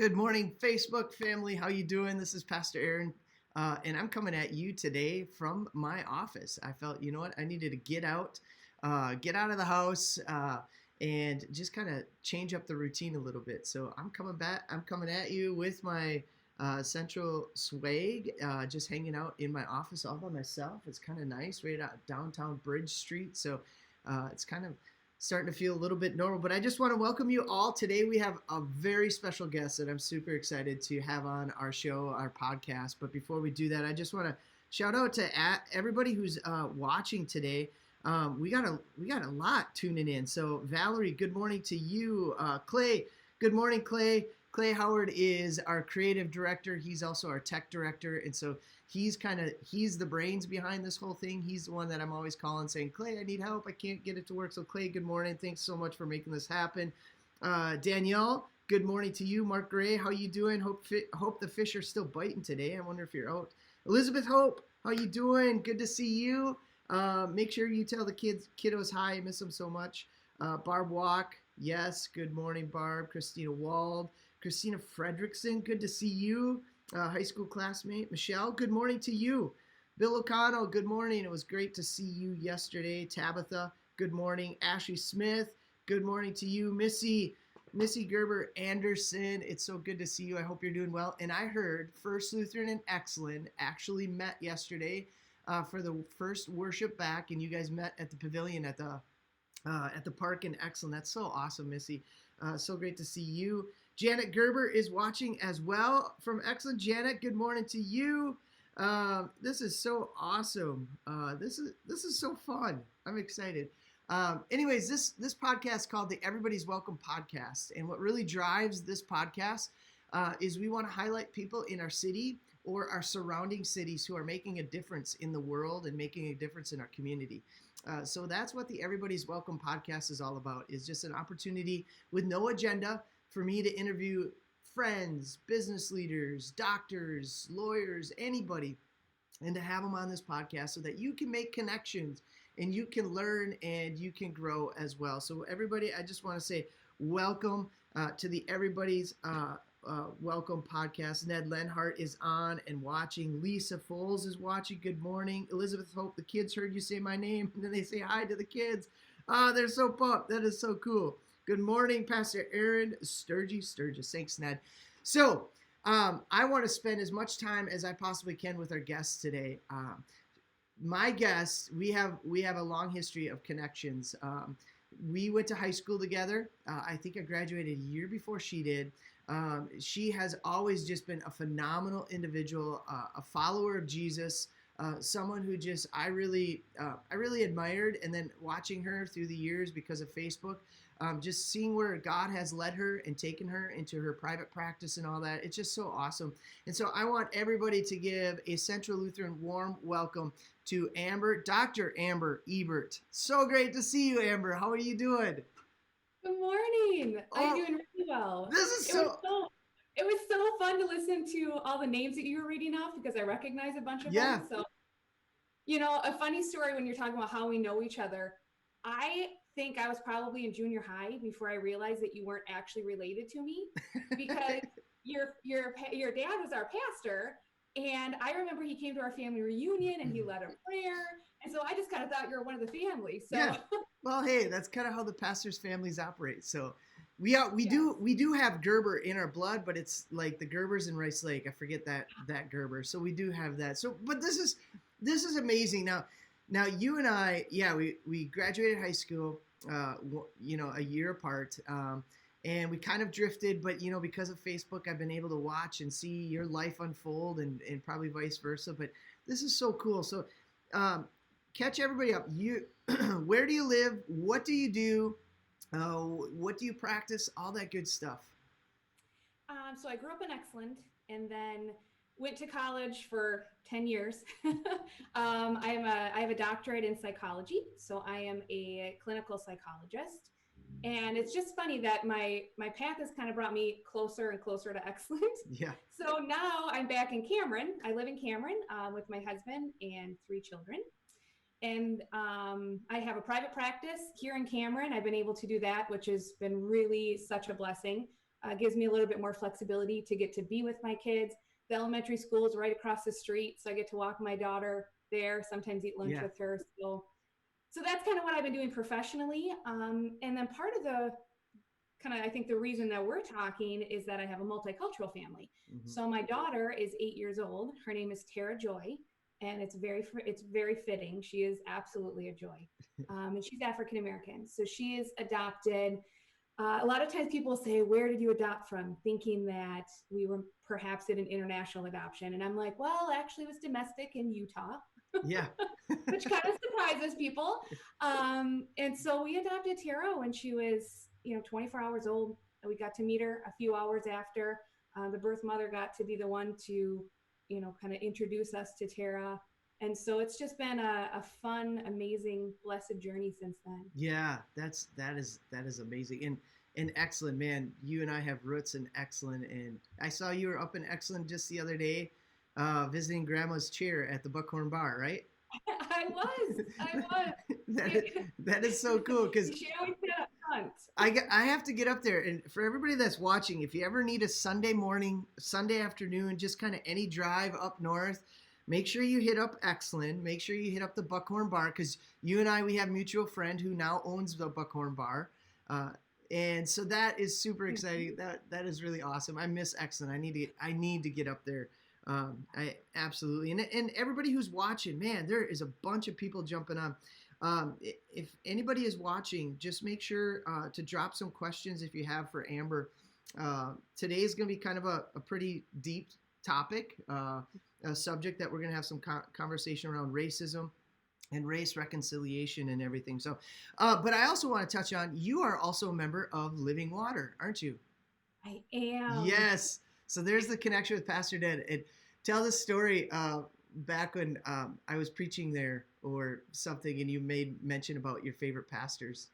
Good morning, Facebook family. How you doing? This is Pastor Aaron, and I'm coming at you today from my office. I felt, you know what, I needed to get out of the house, and just kind of change up the routine a little bit. So I'm coming back. I'm coming at you with my central swag, just hanging out in my office all by myself. It's kind of nice, right out downtown Bridge Street. So it's kind of starting to feel a little bit normal, but I just want to welcome you all. Today we have a very special guest that I'm super excited to have on our show, our podcast. But before we do that, I just want to shout out to everybody who's watching today. We got a lot tuning in. So Valerie, good morning to you. Clay, good morning, Clay. Clay Howard is our creative director. He's also our tech director, and so he's the brains behind this whole thing. He's the one that I'm always calling saying, Clay, I need help. I can't get it to work. So Clay, good morning. Thanks so much for making this happen. Danielle, good morning to you. Mark Gray, how you doing? Hope the fish are still biting today. I wonder if you're out. Elizabeth Hope, how you doing? Good to see you. Make sure you tell the kiddos hi. I miss them so much. Barb Walk, yes. Good morning, Barb. Christina Wald. Christina Fredrickson, good to see you. High school classmate. Michelle, good morning to you. Bill O'Connell, good morning. It was great to see you yesterday. Tabitha, good morning. Ashley Smith, good morning to you. Missy Gerber Anderson, it's so good to see you. I hope you're doing well. And I heard First Lutheran and Exlin actually met yesterday for the first worship back, and you guys met at the pavilion at the park in Exlin. That's so awesome, Missy. So great to see you. Janet Gerber is watching as well from Exlin. Janet, good morning to you. This is so awesome. This is so fun. I'm excited. Anyways, this podcast is called the Everybody's Welcome podcast, and what really drives this podcast is we want to highlight people in our city or our surrounding cities who are making a difference in the world and making a difference in our community. So that's what the Everybody's Welcome podcast is all about, is just an opportunity with no agenda for me to interview friends, business leaders, doctors, lawyers, anybody, and to have them on this podcast so that you can make connections and you can learn and you can grow as well. So everybody, I just want to say welcome to the Everybody's Welcome podcast. Ned Lenhart is on and watching. Lisa Foles is watching. Good morning. Elizabeth Hope, the kids heard you say my name, and then they say hi to the kids. They're so pumped. That is so cool. Good morning, Pastor Aaron Sturgis. Thanks, Ned. So I want to spend as much time as I possibly can with our guests today. My guests, we have a long history of connections. We went to high school together. I think I graduated a year before she did. She has always just been a phenomenal individual, a follower of Jesus, someone who just I really admired. And then watching her through the years because of Facebook, just seeing where God has led her and taken her into her private practice and all that, it's just so awesome. And so I want everybody to give a Central Lutheran warm welcome to Dr. Amber Ebert. So great to see you, Amber. How are you doing? Good morning. I'm doing really well. This is It was so fun to listen to all the names that you were reading off because I recognize a bunch of yeah. them. So, a funny story when you're talking about how we know each other. I think I was probably in junior high before I realized that you weren't actually related to me because your dad was our pastor. And I remember he came to our family reunion and he led a prayer. And so I just kind of thought you were one of the family. So yeah. Well, hey, that's kind of how the pastor's families operate. So we do have Gerber in our blood, but it's like the Gerbers in Rice Lake. I forget that Gerber. So we do have that. So, but this is amazing. Now you and I, yeah, we graduated high school, a year apart. And we kind of drifted, but because of Facebook, I've been able to watch and see your life unfold and probably vice versa. But this is so cool. So catch everybody up. Where do you live? What do you do? What do you practice? All that good stuff. So I grew up in Exland and then went to college for 10 years. I have a doctorate in psychology. So I am a clinical psychologist. And it's just funny that my path has kind of brought me closer and closer to Exland. Yeah. So now I'm back in Cameron. I live in Cameron with my husband and 3 children. And I have a private practice here in Cameron. I've been able to do that, which has been really such a blessing. gives me a little bit more flexibility to get to be with my kids. The elementary school is right across the street, so I get to walk my daughter there, sometimes eat lunch Yeah. with her. So that's kind of what I've been doing professionally. And then part of the kind of, I think the reason that we're talking is that I have a multicultural family. Hmm. So my daughter is 8 years old. Her name is Tara Joy, and it's very fitting. She is absolutely a joy, and she's African American. So she is adopted. A lot of times people say, "Where did you adopt from?" Thinking that we were perhaps at an international adoption, and I'm like, "Well, actually, it was domestic in Utah." Yeah. Which kind of surprises people. And so we adopted Tara when she was, 24 hours old. We got to meet her a few hours after. The birth mother got to be the one to, kind of introduce us to Tara. And so it's just been a fun, amazing, blessed journey since then. Yeah, that is amazing and excellent, man. You and I have roots in Excellent, and I saw you were up in Excellent just the other day, visiting Grandma's chair at the Buckhorn Bar, right? I was. that is, that is so cool because She always said up front. I have to get up there, and for everybody that's watching, if you ever need a Sunday morning, Sunday afternoon, just kind of any drive up north, make sure you hit up Excellent. Make sure you hit up the Buckhorn Bar because you and I, we have a mutual friend who now owns the Buckhorn Bar. And so that is super exciting. That is really awesome. I miss Excellent. I need to get up there. I absolutely, and everybody who's watching, man, there is a bunch of people jumping on. If anybody is watching, just make sure to drop some questions if you have for Amber. Today is going to be kind of a pretty deep topic, a subject that we're going to have some conversation around racism and race reconciliation and everything. So, but I also want to touch on, you are also a member of Living Water, aren't you? I am. Yes. So there's the connection with Pastor Ned. And tell the story back when I was preaching there or something, and you made mention about your favorite pastors.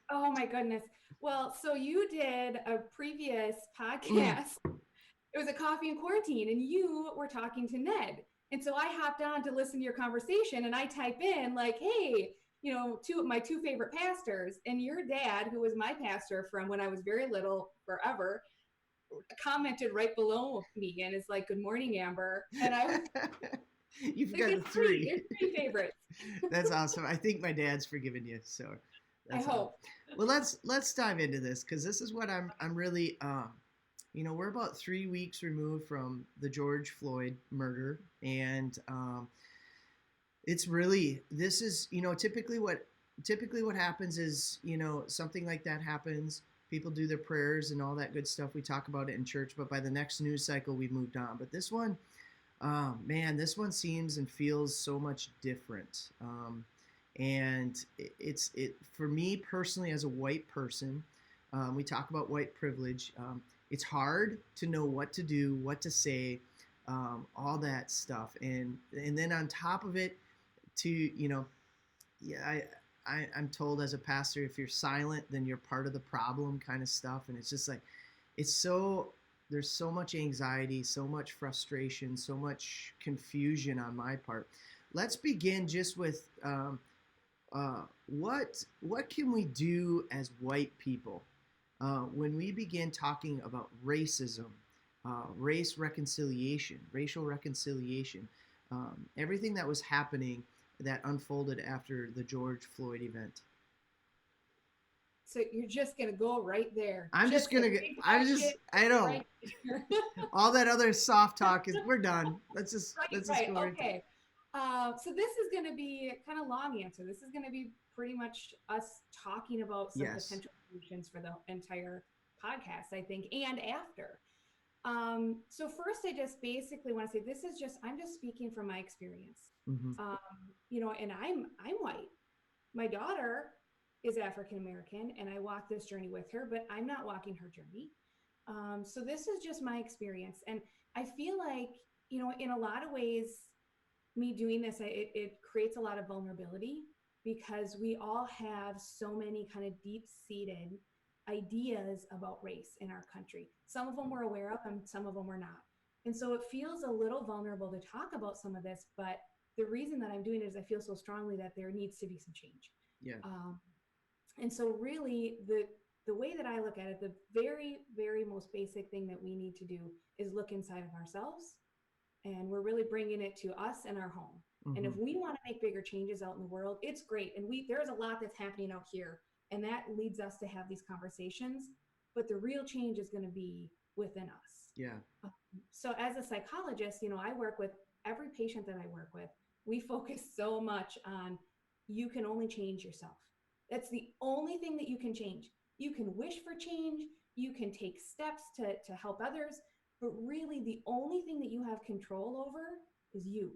Oh my goodness. Well, so you did a previous Mm. podcast. It was a coffee in quarantine, and you were talking to Ned. And so I hopped on to listen to your conversation, and I type in like, "Hey, my two favorite pastors," and your dad, who was my pastor from when I was very little, forever, commented right below me and is like, "Good morning, Amber." And I was You've like, got the "There's three. three. There's three favorites." That's awesome. I think my dad's forgiven you, so I that's awesome. hope. Well, let's dive into this because this is what I'm really we're about 3 weeks removed from the George Floyd murder, and it's really, this is, typically what happens is, something like that happens. People do their prayers and all that good stuff. We talk about it in church, but by the next news cycle, we've moved on. But this one, man, this one seems and feels so much different. And it for me personally, as a white person, we talk about white privilege. It's hard to know what to do, what to say, all that stuff, and then on top of it, to yeah, I'm told as a pastor, if you're silent, then you're part of the problem, kind of stuff, and it's just like, there's so much anxiety, so much frustration, so much confusion on my part. Let's begin just with what can we do as white people when we begin talking about racism, race reconciliation, racial reconciliation, everything that was happening that unfolded after the George Floyd event. So you're just gonna go right there. I'm just gonna get. I know. Right there. All that other soft talk is, we're done. Let's just Right. go right there. Okay. So this is going to be kind of long answer. This is going to be pretty much us talking about some Yes. potential solutions for the entire podcast, I think, and after. So first, I just basically want to say I'm just speaking from my experience. Mm-hmm. And I'm white. My daughter is African American, and I walk this journey with her, but I'm not walking her journey. So this is just my experience, and I feel like in a lot of ways, me doing this, it creates a lot of vulnerability because we all have so many kind of deep-seated ideas about race in our country. Some of them we're aware of and some of them we're not. And so it feels a little vulnerable to talk about some of this, but the reason that I'm doing it is I feel so strongly that there needs to be some change. Yeah. And so really the way that I look at it, the very, very most basic thing that we need to do is look inside of ourselves, and we're really bringing it to us and our home. And if Hmm. we want to make bigger changes out in the world, it's great. And there's a lot that's happening out here, and that leads us to have these conversations. But the real change is going to be within us. Yeah. So as a psychologist, I work with every patient that I work with. We focus so much on you can only change yourself. That's the only thing that you can change. You can wish for change, you can take steps to help others, but really the only thing that you have control over is you.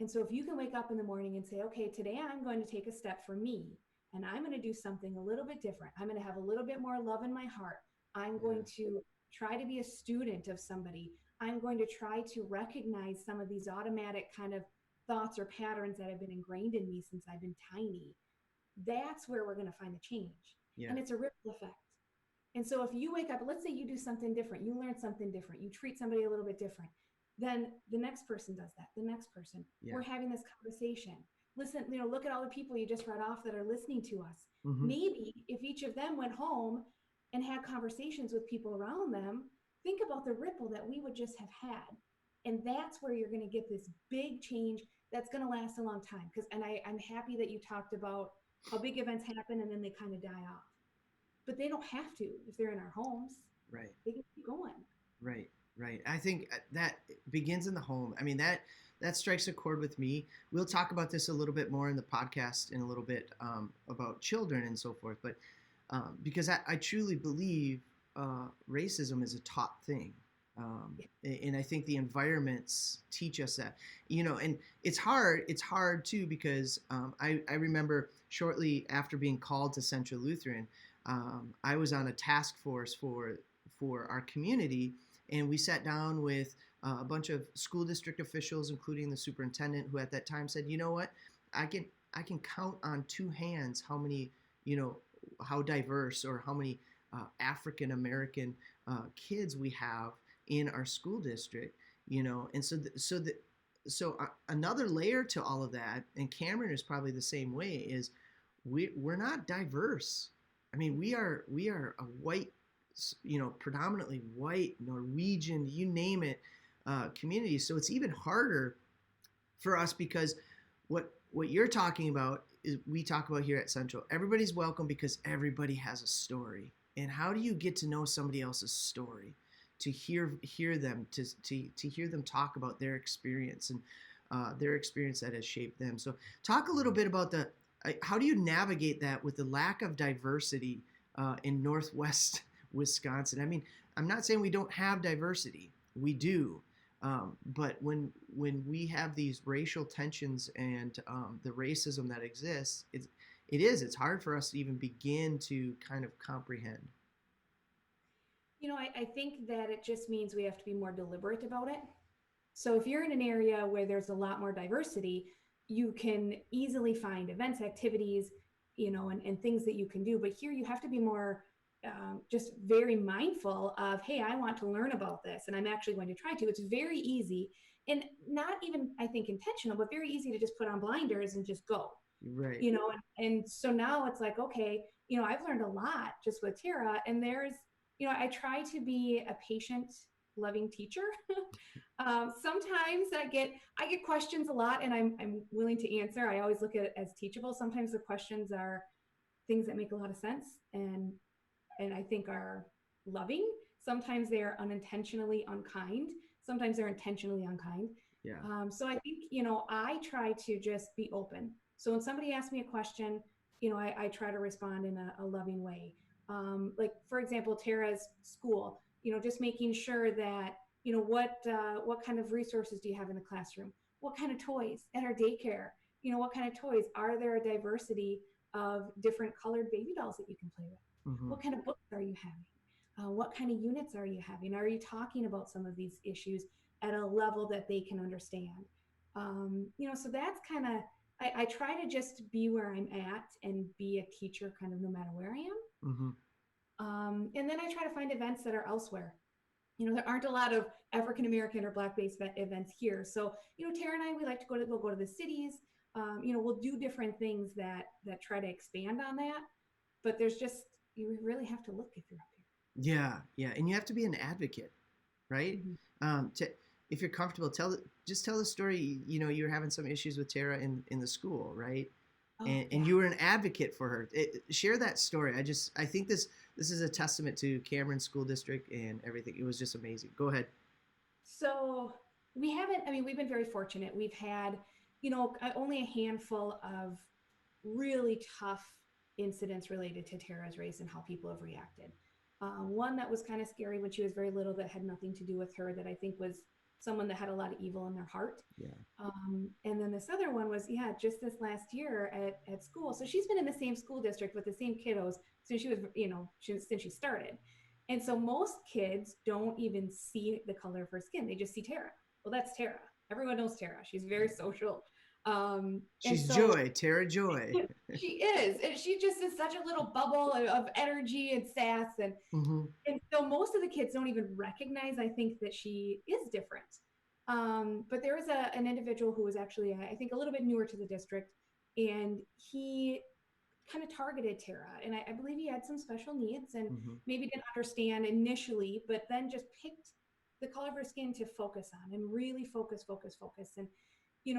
And so if you can wake up in the morning and say, okay, today I'm going to take a step for me, and I'm going to do something a little bit different. I'm going to have a little bit more love in my heart. I'm Yeah. going to try to be a student of somebody. I'm going to try to recognize some of these automatic kind of thoughts or patterns that have been ingrained in me since I've been tiny. That's where we're going to find the change. Yeah. And it's a ripple effect. And so if you wake up, let's say you do something different, you learn something different, you treat somebody a little bit different, then the next person does that, the next person. Yeah. We're having this conversation. Listen, look at all the people you just read off that are listening to us. Hmm. Maybe if each of them went home and had conversations with people around them, think about the ripple that we would just have had. And that's where you're going to get this big change that's going to last a long time. I'm happy that you talked about how big events happen and then they kind of die off. But they don't have to if they're in our homes. Right. They can keep going. Right. Right. I think that begins in the home. I mean, that strikes a chord with me. We'll talk about this a little bit more in the podcast in a little bit, about children and so forth. But because I truly believe racism is a taught thing. And I think the environments teach us that, and it's hard too, because I remember shortly after being called to Central Lutheran, I was on a task force for our community, and we sat down with a bunch of school district officials, including the superintendent, who at that time said, you know what, I can count on two hands how many, how diverse or how many African American kids we have in our school district, and so another layer to all of that, and Cameron is probably the same way, is we're not diverse. I mean, we are a white, predominantly white, Norwegian, you name it, community. So it's even harder for us, because what you're talking about is we talk about here at Central. Everybody's welcome because everybody has a story. And how do you get to know somebody else's story? To hear them, to hear them talk about their experience and their experience that has shaped them. So talk a little bit about how do you navigate that with the lack of diversity in Northwest Wisconsin? I mean, I'm not saying we don't have diversity. We do. But when we have these racial tensions and the racism that exists, it's hard for us to even begin to kind of comprehend. I think that it just means we have to be more deliberate about it. So if you're in an area where there's a lot more diversity, you can easily find events, activities, and things that you can do. But here you have to be more just very mindful of, hey, I want to learn about this, and I'm actually going to try to. It's very easy, and not even, I think, intentional, but very easy to just put on blinders and just go. Right. And so now it's like, okay, I've learned a lot just with Tara, and I try to be a patient, loving teacher. Sometimes I get questions a lot, and I'm willing to answer. I always look at it as teachable. Sometimes the questions are things that make a lot of sense and I think are loving. Sometimes they're unintentionally unkind. Sometimes they're intentionally unkind. Yeah. So I think, I try to just be open. So when somebody asks me a question, I try to respond in a loving way. Like, for example, Tara's school, just making sure that, what kind of resources do you have in the classroom? What kind of toys at our daycare? What kind of toys? Are there a diversity of different colored baby dolls that you can play with? Mm-hmm. What kind of books are you having? What kind of units are you having? Are you talking about some of these issues at a level that they can understand? So that's kind of, I try to just be where I'm at and be a teacher kind of no matter where I am. Mm-hmm. And then I try to find events that are elsewhere. There aren't a lot of African American or Black-based events here. So, Tara and I, we like to we'll go to the cities. We'll do different things that try to expand on that. But there's just, you really have to look if you're up Yeah, yeah, and you have to be an advocate, here. right? To if you're comfortable, just tell the story. You know, you were having some issues with Tara in the school, right? Oh And yeah. you were an advocate for her. Share that story. I think this is a testament to Cameron School District and everything. It was just amazing. Go ahead. So we haven't, I mean, we've been very fortunate. We've had, only a handful of really tough incidents related to Tara's race and how people have reacted. One that was kind of scary when she was very little that had nothing to do with her, that I think was someone that had a lot of evil in their heart. Yeah. And then this other one was, yeah, just this last year at school. So she's been in the same school district with the same kiddos since she was, since she started. And so most kids don't even see the color of her skin. They just see Tara. Well, that's Tara. Everyone knows Tara. She's very social. And She's so Joy, Tara Joy. she is. And she just is such a little bubble of energy and sass. Hmm. And so most of the kids don't even recognize, I think, that she is different. But there was an individual who was actually, I think, a little bit newer to the district, and he kind of targeted Tara. And I believe he had some special needs and Hmm. maybe didn't understand initially, but then just picked the color of her skin to focus on and really focus, focus, focus. And,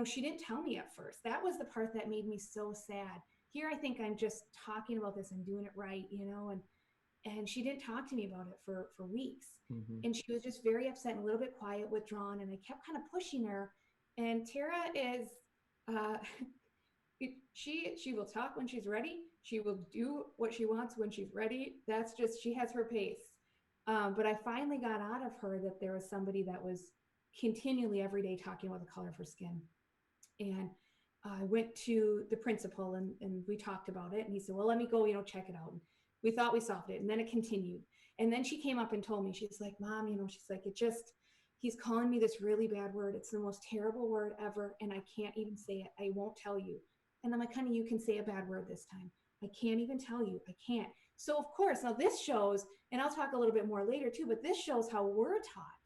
she didn't tell me at first. That was the part that made me so sad. Here, I think I'm just talking about this and doing it right, and she didn't talk to me about it for weeks. Hmm. And she was just very upset and a little bit quiet, withdrawn. And I kept kind of pushing her. And Tara is, uh, she will talk when she's ready. She will do what she wants when she's ready. That's just, she has her pace. But I finally got out of her that there was somebody that was continually every day talking about the color of her skin. And I went to the principal and we talked about it. And he said, well, let me go, check it out. And we thought we solved it. And then it continued. And then she came up and told me, she's like, Mom, she's like, he's calling me this really bad word. It's the most terrible word ever. And I can't even say it. I won't tell you. And I'm like, honey, you can say a bad word this time. I can't even tell you. I can't. So of course, now this shows, and I'll talk a little bit more later too, but this shows how we're taught.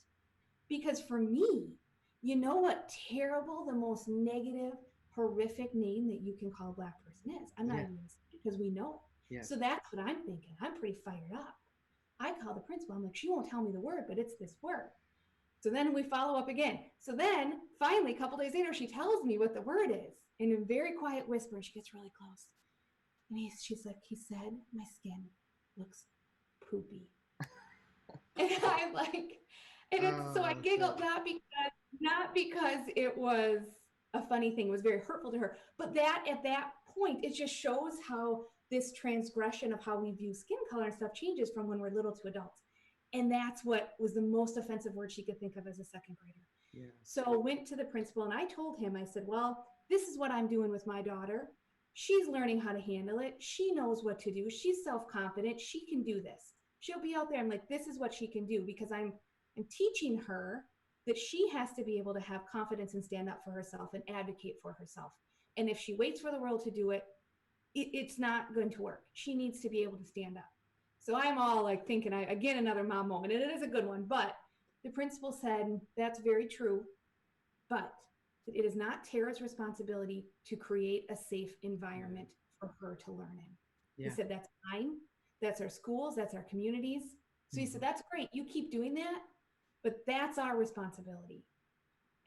Because for me, you know what terrible, the most negative, horrific name that you can call a Black person is? I'm not Yeah. even going to say it because we know. Yeah. So that's what I'm thinking. I'm pretty fired up. I call the principal. I'm like, she won't tell me the word, but it's this word. So then we follow up again. So then finally, a couple days later, she tells me what the word is in a very quiet whisper. She gets really close. And she's like, he said, my skin looks poopy. And I'm like, and it's, so I giggled, not because it was a funny thing, it was very hurtful to her, but that at that point, it just shows how this transgression of how we view skin color and stuff changes from when we're little to adults. And that's what was the most offensive word she could think of as a second grader. Yeah. So went to the principal and I told him, I said, well, this is what I'm doing with my daughter. She's learning how to handle it. She knows what to do. She's self-confident. She can do this. She'll be out there. I'm like, this is what she can do, because I'm teaching her that she has to be able to have confidence and stand up for herself and advocate for herself. And if she waits for the world to do it, it's not going to work. She needs to be able to stand up. So I'm all like thinking, again, another mom moment, and it is a good one. But the principal said, that's very true, but it is not Tara's responsibility to create a safe environment for her to learn in. Yeah. He said, that's mine. That's our schools. That's our communities. So he said, that's great. You keep doing that, but that's our responsibility.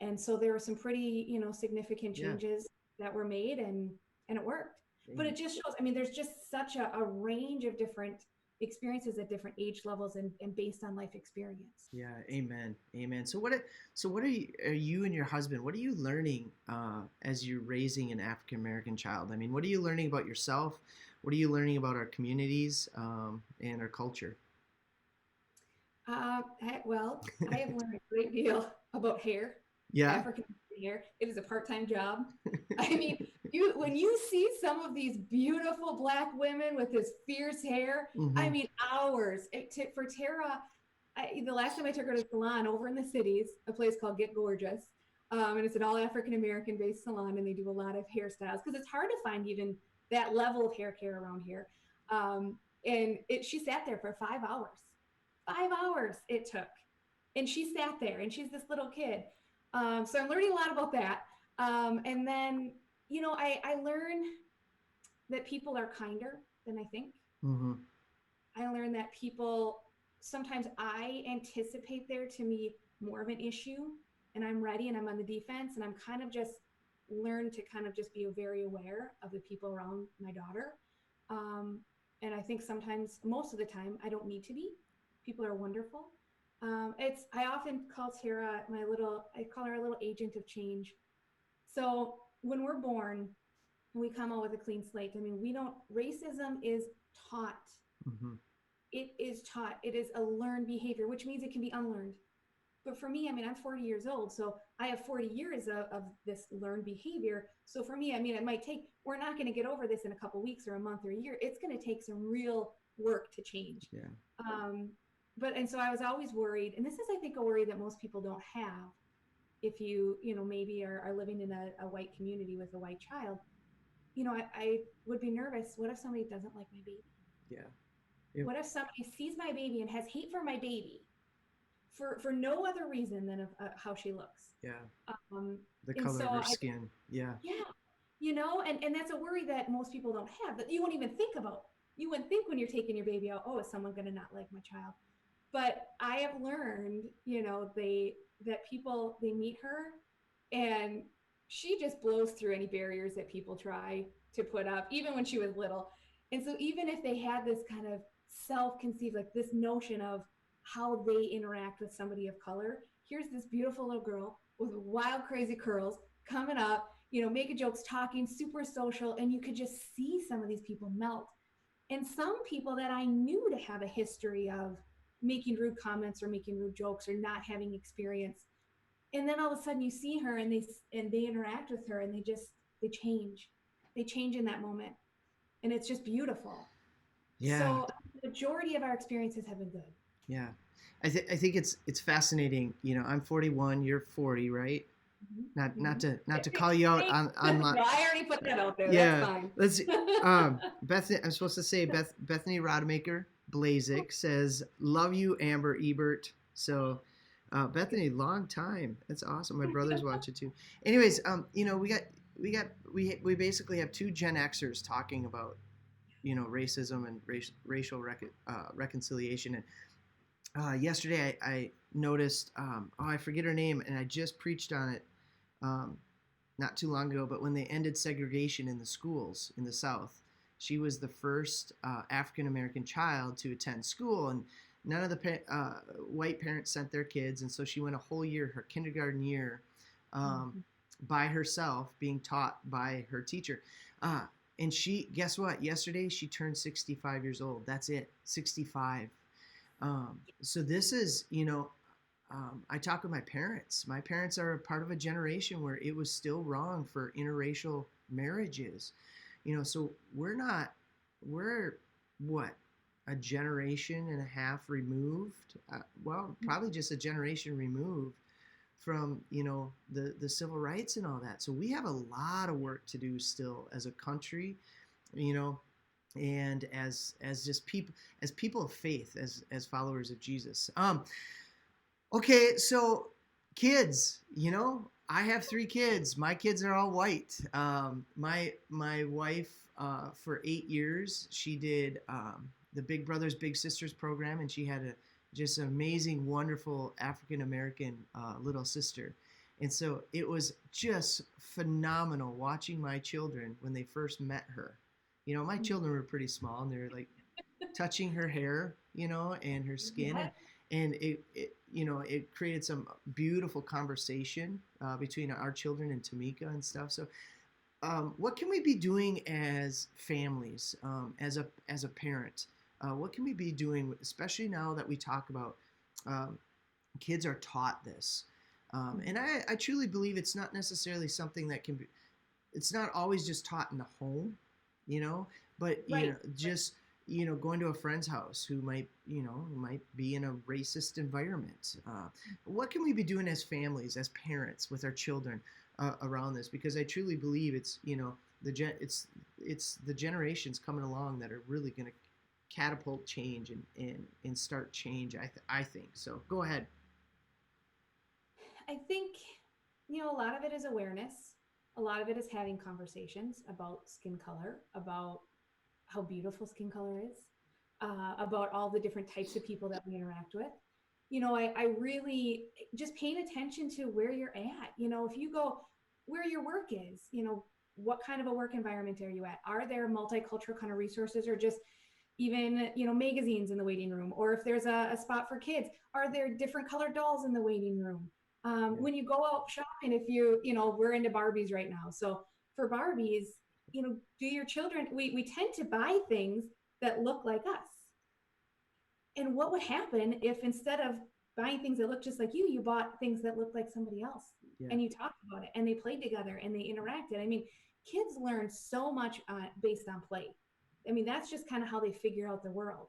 And so there were some pretty, significant changes that were made, and it worked. But it just shows, I mean, there's just such a range of different experiences at different age levels and based on life experience. Yeah, amen, amen. So what are you and your husband? What are you learning as you're raising an African American child? I mean, what are you learning about yourself? What are you learning about our communities and our culture? Well, I have learned a great deal about hair, Yeah. African hair. It is a part-time job. I mean, when you see some of these beautiful Black women with this fierce hair, Mm-hmm. I mean, hours. For Tara, the last time I took her to a salon over in the cities, a place called Get Gorgeous, and it's an all African American based salon, and they do a lot of hairstyles because it's hard to find even that level of hair care around here. And she sat there for 5 hours. 5 hours it took, and she sat there, and she's this little kid. So I'm learning a lot about that. And then, I learn that people are kinder than I think. Mm-hmm. I learned that people, sometimes I anticipate there to be more of an issue, and I'm ready and I'm on the defense, and I'm kind of just learned to kind of just be very aware of the people around my daughter. Um, and I think sometimes, most of the time, I don't need to be. People are wonderful. I often call Tara I call her a little agent of change. So when we're born, we come out with a clean slate. I mean, we don't, racism is taught. Mm-hmm. It is taught. It is a learned behavior, which means it can be unlearned. But for me, I mean, I'm 40 years old, so I have 40 years of this learned behavior. So for me, I mean, it might take, we're not going to get over this in a couple weeks or a month or a year. It's going to take some real work to change. Yeah. And so I was always worried, and this is, I think, a worry that most people don't have. If maybe are living in a white community with a white child, I would be nervous. What if somebody doesn't like my baby? Yeah. Yep. What if somebody sees my baby and has hate for my baby for no other reason than how she looks? Yeah. Um, The and color so of her skin. Yeah. yeah, and that's a worry that most people don't have, that you won't even think about. You wouldn't think when you're taking your baby out, oh, is someone going to not like my child? But I have learned, that people, they meet her and she just blows through any barriers that people try to put up, even when she was little. And so even if they had this kind of self-conceived, like this notion of how they interact with somebody of color, here's this beautiful little girl with wild, crazy curls coming up, making jokes, talking, super social, and you could just see some of these people melt. And some people that I knew to have a history of making rude comments or making rude jokes or not having experience, and then all of a sudden you see her and they interact with her and they change in that moment, and it's just beautiful. Yeah. So the majority of our experiences have been good. Yeah. I think it's fascinating. I'm 41, you're 40, right? Not to call you out on No, I already put that out there. yeah. That's fine. Let's see. Bethany, I'm supposed to say Bethany Rodemaker Blazik says, "Love you, Amber Ebert." So, Bethany, long time. That's awesome. My brothers watch it too. Anyways, we basically have two Gen Xers talking about racism and racial reconciliation. And yesterday I noticed, I forget her name, and I just preached on it not too long ago, but when they ended segregation in the schools in the South, she was the first African American child to attend school, and none of the white parents sent their kids, and so she went a whole year, her kindergarten year, by herself, being taught by her teacher. And guess what? Yesterday she turned 65 years old. That's it, 65. So this is, I talk with my parents. My parents are a part of a generation where it was still wrong for interracial marriages. So we're what, a generation and a half removed? Probably just a generation removed from, the civil rights and all that. So we have a lot of work to do still as a country, and as just people of faith, as followers of Jesus. Okay, so kids, I have 3 kids. My kids are all white. My wife, for 8 years, she did the Big Brothers Big Sisters program, and she had just an amazing, wonderful African American little sister. And so it was just phenomenal watching my children when they first met her. My children were pretty small, and they're like touching her hair, and her skin, and it created some beautiful conversation between our children and Tamika and stuff. So, what can we be doing as families, as a parent? What can we be doing, especially now that we talk about kids are taught this? And I truly believe it's not necessarily something that can be. It's not always just taught in the home, but just going to a friend's house who might be in a racist environment. What can we be doing as families, as parents, with our children around this? Because I truly believe it's the generations coming along that are really going to catapult change and start change. I think so. Go ahead. I think, a lot of it is awareness. A lot of it is having conversations about skin color, about how beautiful skin color is. about all the different types of people that we interact with. I really just paying attention to where you're at. If you go where your work is, what kind of a work environment are you at? Are there multicultural kind of resources, or just even, magazines in the waiting room? Or if there's a spot for kids, are there different colored dolls in the waiting room? When you go out shopping, if we're into Barbies right now. So for Barbies, do your children, we tend to buy things that look like us. And what would happen if instead of buying things that look just like you bought things that look like somebody else? Yeah. And you talked about it, and they played together, and they interacted. I mean, kids learn so much based on play. I mean, that's just kind of how they figure out the world.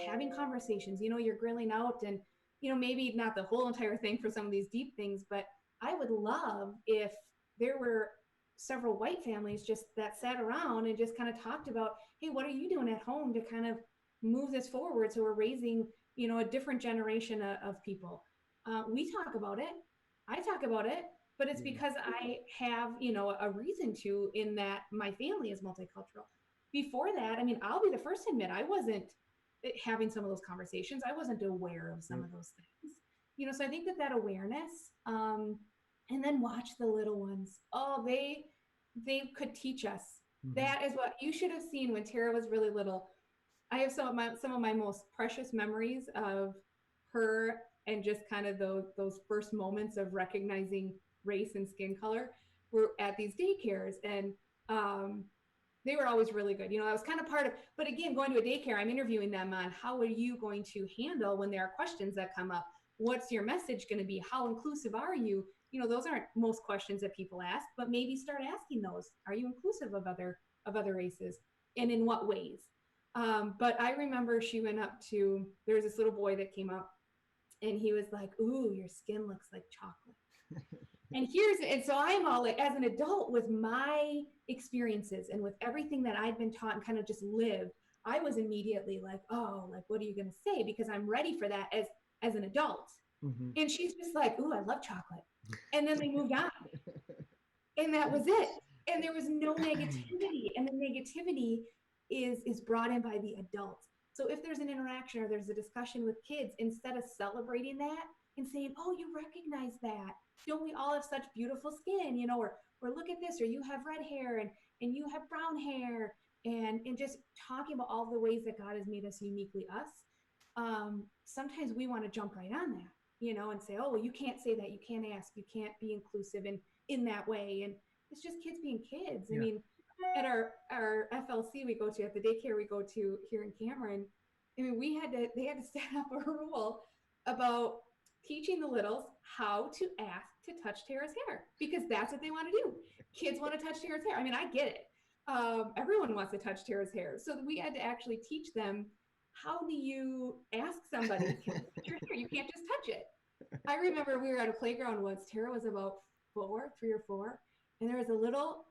Having conversations, you're grilling out, and, maybe not the whole entire thing for some of these deep things, but I would love if there were several white families just that sat around and just kind of talked about, hey, what are you doing at home to kind of move this forward, so we're raising a different generation of people. We talk about it, I talk about it, but it's because I have a reason to, in that my family is multicultural. Before that, I mean, I'll be the first to admit I wasn't having some of those conversations. I wasn't aware of some of those things, so I think that awareness, and then watch the little ones. Oh, they could teach us. That is what you should have seen when Tara was really little. I have some of my most precious memories of her, and just kind of those first moments of recognizing race and skin color were at these daycares. And they were always really good. That was kind of part of, but again, going to a daycare, I'm interviewing them on how are you going to handle when there are questions that come up? What's your message going to be? How inclusive are you? Those aren't most questions that people ask, but maybe start asking those. Are you inclusive of other races, and in what ways? But I remember she went up to, there was this little boy that came up, and he was like, ooh, your skin looks like chocolate. And so I'm all like, as an adult, with my experiences and with everything that I'd been taught and kind of just lived, I was immediately like, oh, like, what are you going to say? Because I'm ready for that as an adult. And she's just like, ooh, I love chocolate. And then they moved on. And that was it. And there was no negativity. And the negativity is brought in by the adults. So if there's an interaction or there's a discussion with kids, instead of celebrating that and saying, oh, you recognize that, don't we all have such beautiful skin, or look at this, or you have red hair and you have brown hair, and just talking about all the ways that God has made us uniquely us. Sometimes we want to jump right on that, and say, oh, well, you can't say that, you can't ask, you can't be inclusive in that way. And it's just kids being kids. I mean, at our FLC we go to, at the daycare we go to here in Cameron, I mean, they had to set up a rule about teaching the littles how to ask to touch Tara's hair, because that's what they want to do. Kids want to touch Tara's hair. I mean, I get it. Everyone wants to touch Tara's hair. So we had to actually teach them, how do you ask somebody to touch your hair? You can't just touch it. I remember we were at a playground once. Tara was about 3 or 4, and there was a little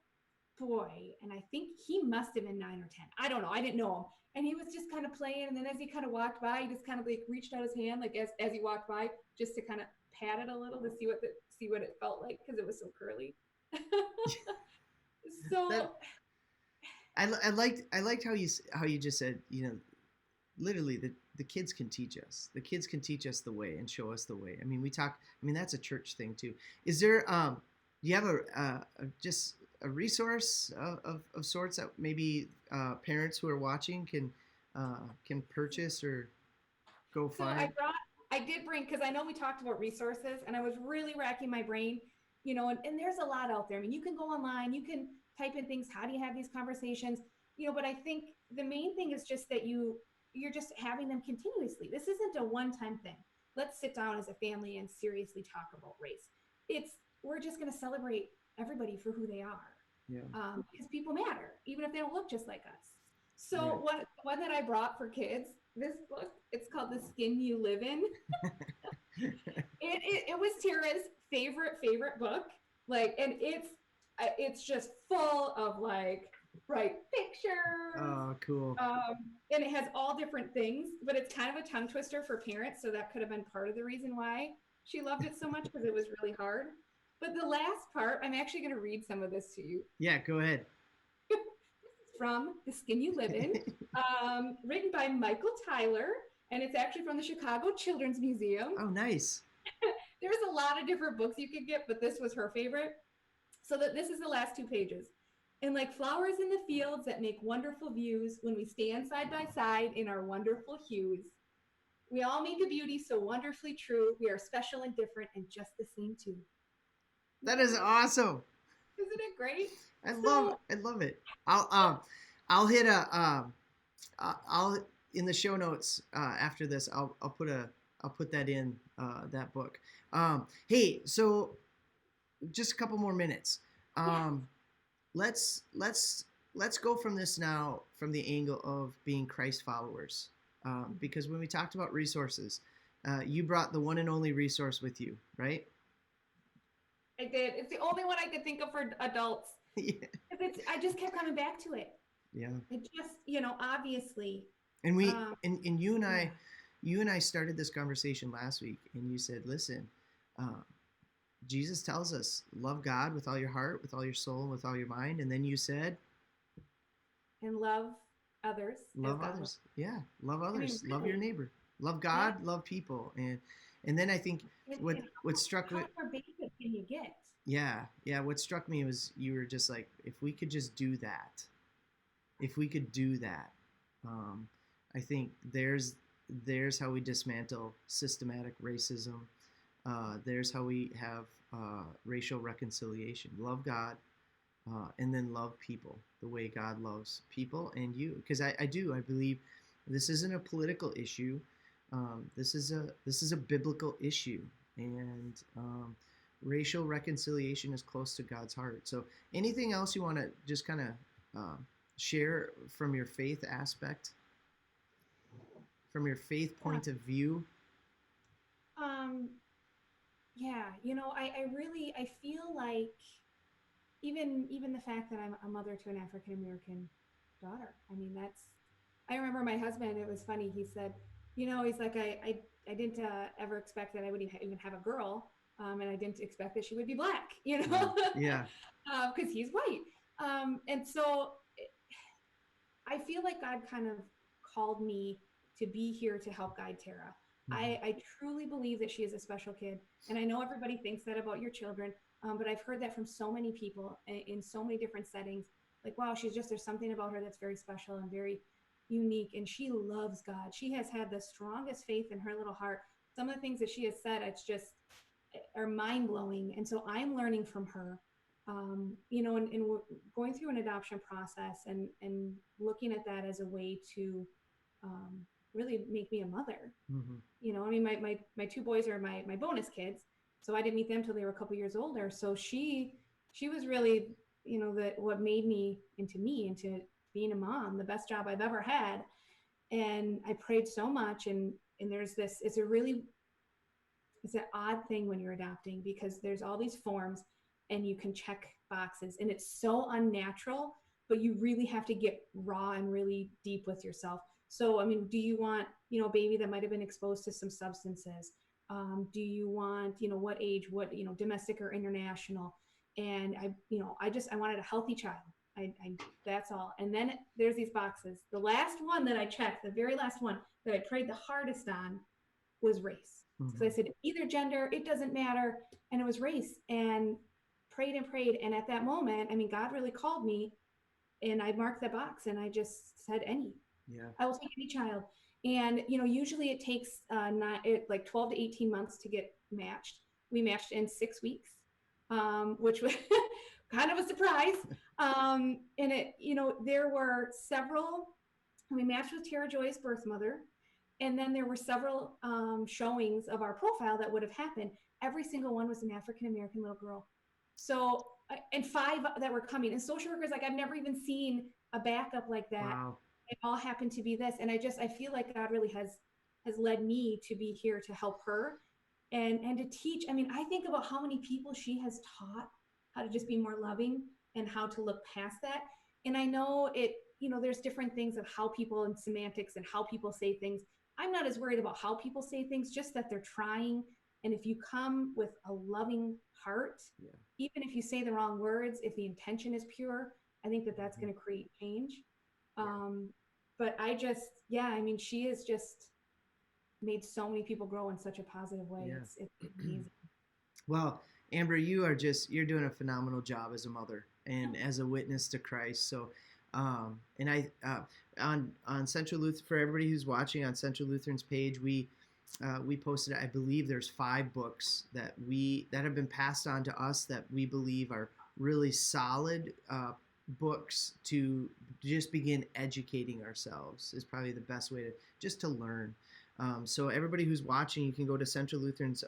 boy, and I think he must have been 9 or 10. I don't know. I didn't know him. And he was just kind of playing. And then as he kind of walked by, he just kind of like reached out his hand, like as he walked by, just to kind of pat it a little to see what it felt like, because it was so curly. So I liked how you just said, literally the kids can teach us. The kids can teach us the way and show us the way. I mean, that's a church thing too. Is there do you have just a resource of sorts that maybe parents who are watching can purchase or go find? I did bring, because I know we talked about resources, and I was really racking my brain, and there's a lot out there. I mean, you can go online, you can type in things, how do you have these conversations, but I think the main thing is just that you're just having them continuously. This isn't a one-time thing. Let's sit down as a family and seriously talk about race. We're just going to celebrate everybody for who they are. Yeah. Because people matter, even if they don't look just like us. So one that I brought for kids, this book, it's called The Skin You Live In. It was Tara's favorite book. And it's just full of bright pictures. Oh, cool. And it has all different things, but it's kind of a tongue twister for parents. So that could have been part of the reason why she loved it so much, because it was really hard. But the last part, I'm actually going to read some of this to you. Yeah, go ahead. This is from The Skin You Live In, written by Michael Tyler, and it's actually from the Chicago Children's Museum. Oh, nice. There's a lot of different books you could get, but this was her favorite. So that this is the last 2 pages. And like flowers in the fields that make wonderful views when we stand side by side in our wonderful hues. We all meet the beauty so wonderfully true. We are special and different and just the same too. That is awesome. Isn't it great? I love it. I'll hit I'll in the show notes after this. I'll put that in that book. Hey, so just a couple more minutes. Let's go from this now from the angle of being Christ followers, because when we talked about resources, you brought the one and only resource with you, right? I did. It's the only one I could think of for adults. Yeah. I just kept coming back to it. Yeah. It just, obviously. And we and you and I started this conversation last week, and you said, listen, Jesus tells us, love God with all your heart, with all your soul, and with all your mind. And then you said, and love others. Love others. Yeah. Love others. Love your neighbor. Love God, love people. And then I think what struck me. How basic can you get? Yeah. Yeah. What struck me was you were just like, if we could just do that, I think there's how we dismantle systematic racism. There's how we have racial reconciliation. Love God, and then love people the way God loves people and you. Because I believe this isn't a political issue. This is a biblical issue, and racial reconciliation is close to God's heart. So, anything else you want to just kind of share from your faith aspect, from your faith point of view? Yeah, I feel like even the fact that I'm a mother to an African American daughter. I mean, I remember my husband. It was funny. He said, he's like, I didn't ever expect that I would even have a girl, and I didn't expect that she would be black. Yeah. Because he's white, and so I feel like God kind of called me to be here to help guide Tara. I truly believe that she is a special kid. And I know everybody thinks that about your children, but I've heard that from so many people in so many different settings. Like, wow, there's something about her that's very special and very unique. And she loves God. She has had the strongest faith in her little heart. Some of the things that she has said, it's just are mind blowing. And so I'm learning from her, and we're going through an adoption process and looking at that as a way to, really make me a mother. My 2 boys are my bonus kids, so I didn't meet them till they were a couple years older. So she was really, what made me into being a mom, the best job I've ever had. And I prayed so much, and there's this, it's an odd thing when you're adopting, because there's all these forms and you can check boxes, and it's so unnatural, but you really have to get raw and really deep with yourself. So, I mean, do you want, a baby that might have been exposed to some substances? Do you want, what age, what, domestic or international? And I wanted a healthy child. That's all. And then there's these boxes. The last one that I checked, the very last one that I prayed the hardest on was race. So I said, either gender, it doesn't matter. And it was race, and prayed and prayed. And at that moment, I mean, God really called me, and I marked that box, and I just said, any. Yeah. I will take any child. And, usually it takes 12 to 18 months to get matched. We matched in 6 weeks, which was kind of a surprise. And there were several, we matched with Tara Joy's birth mother. And then there were several showings of our profile that would have happened. Every single one was an African-American little girl. So, and 5 that were coming. And social workers, like, I've never even seen a backup like that. Wow. It all happened to be this. And I feel like God really has led me to be here to help her and to teach. I mean, I think about how many people she has taught how to just be more loving and how to look past that. And I know there's different things of how people and semantics and how people say things. I'm not as worried about how people say things, just that they're trying. And if you come with a loving heart, even if you say the wrong words, if the intention is pure, I think that that's going to create change. But yeah, I mean, she has just made so many people grow in such a positive way. Yeah. It's amazing. Well, Amber, you're doing a phenomenal job as a mother and as a witness to Christ. So, and I on Central Lutheran, for everybody who's watching on Central Lutheran's page, we posted, I believe there's 5 books that have been passed on to us that we believe are really solid books to just begin educating ourselves is probably the best way to learn. So everybody who's watching, you can go to Central Lutheran's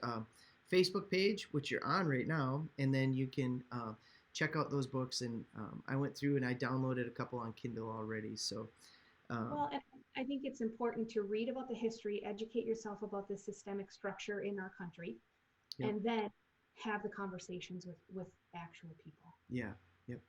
Facebook page, which you're on right now, and then you can check out those books. And I went through and I downloaded a couple on Kindle already. So, well, and I think it's important to read about the history, educate yourself about the systemic structure in our country, yep. and then have the conversations with actual people. Yeah. Yep.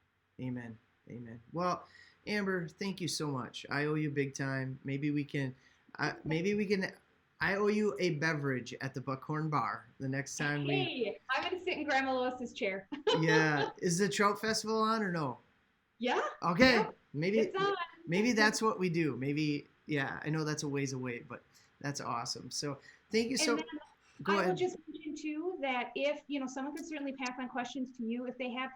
Amen. Amen. Well, Amber, thank you so much. I owe you big time. Maybe we can. I owe you a beverage at the Buckhorn Bar the next time Hey, I'm going to sit in Grandma Lois's chair. Yeah. Is the Trout Festival on or no? Yeah. Okay. Yeah, maybe that's what we do. Maybe, yeah, I know that's a ways away, but that's awesome. So thank you so much. Go ahead. I will just mention too that if, someone can certainly pass on questions to you if you have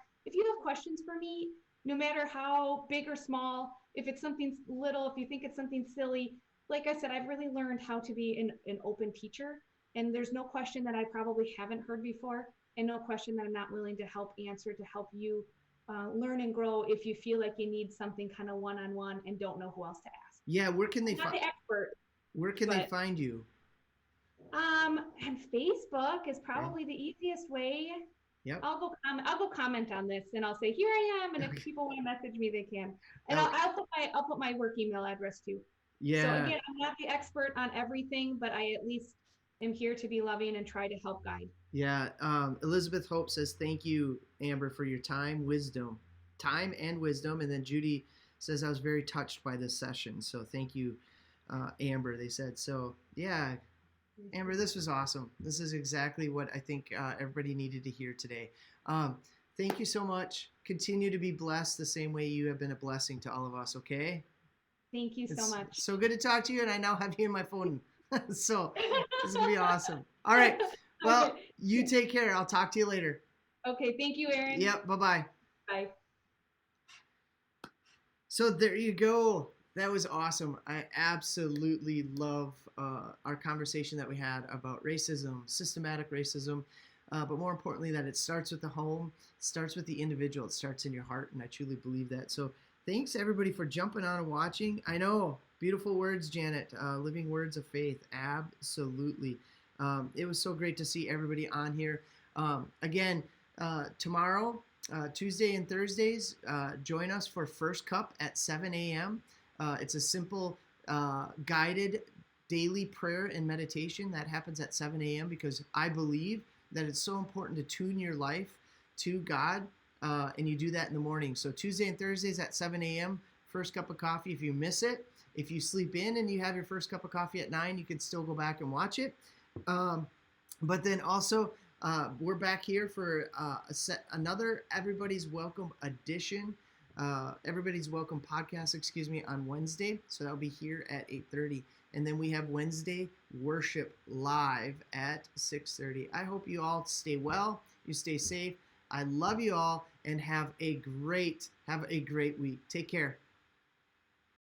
questions for me, no matter how big or small, if it's something little, if you think it's something silly, like I said, I've really learned how to be an open teacher, and there's no question that I probably haven't heard before, and no question that I'm not willing to help answer to help you learn and grow if you feel like you need something kind of one-on-one and don't know who else to ask. Yeah, where can they find the expert? Where can they find you? And Facebook is probably the easiest way. Yep. I'll go comment on this and I'll say, here I am. And if people want to message me, they can. And I'll put my work email address too. Yeah. So again, I'm not the expert on everything, but I at least am here to be loving and try to help guide. Yeah. Elizabeth Hope says, thank you, Amber, for your time and wisdom. And then Judy says, I was very touched by this session. So thank you, Amber, they said. So yeah, Amber, this was awesome. This is exactly what I think everybody needed to hear today. Thank you so much. Continue to be blessed the same way you have been a blessing to all of us, okay? Thank you so much. So good to talk to you, and I now have you in my phone. So this is going to be awesome. All right. Well, okay. You take care. I'll talk to you later. Okay. Thank you, Aaron. Yep. Bye-bye. Bye. So there you go. That was awesome. I absolutely love our conversation that we had about racism, systematic racism, but more importantly, that it starts with the home, starts with the individual, it starts in your heart, and I truly believe that. So thanks, everybody, for jumping on and watching. I know, beautiful words, Janet, living words of faith, absolutely. It was so great to see everybody on here. Again, tomorrow, Tuesday and Thursdays, join us for First Cup at 7 a.m., it's a simple guided daily prayer and meditation that happens at 7 a.m. because I believe that it's so important to tune your life to God, and you do that in the morning. So Tuesday and Thursdays at 7 a.m., first cup of coffee. If you miss it, if you sleep in and you have your first cup of coffee at 9, you can still go back and watch it. But then also, we're back here for another Everybody's Welcome edition. Everybody's Welcome podcast, on Wednesday. So that'll be here at 8:30. And then we have Wednesday worship live at 6:30. I hope you all stay well, you stay safe. I love you all, and have a great week. Take care.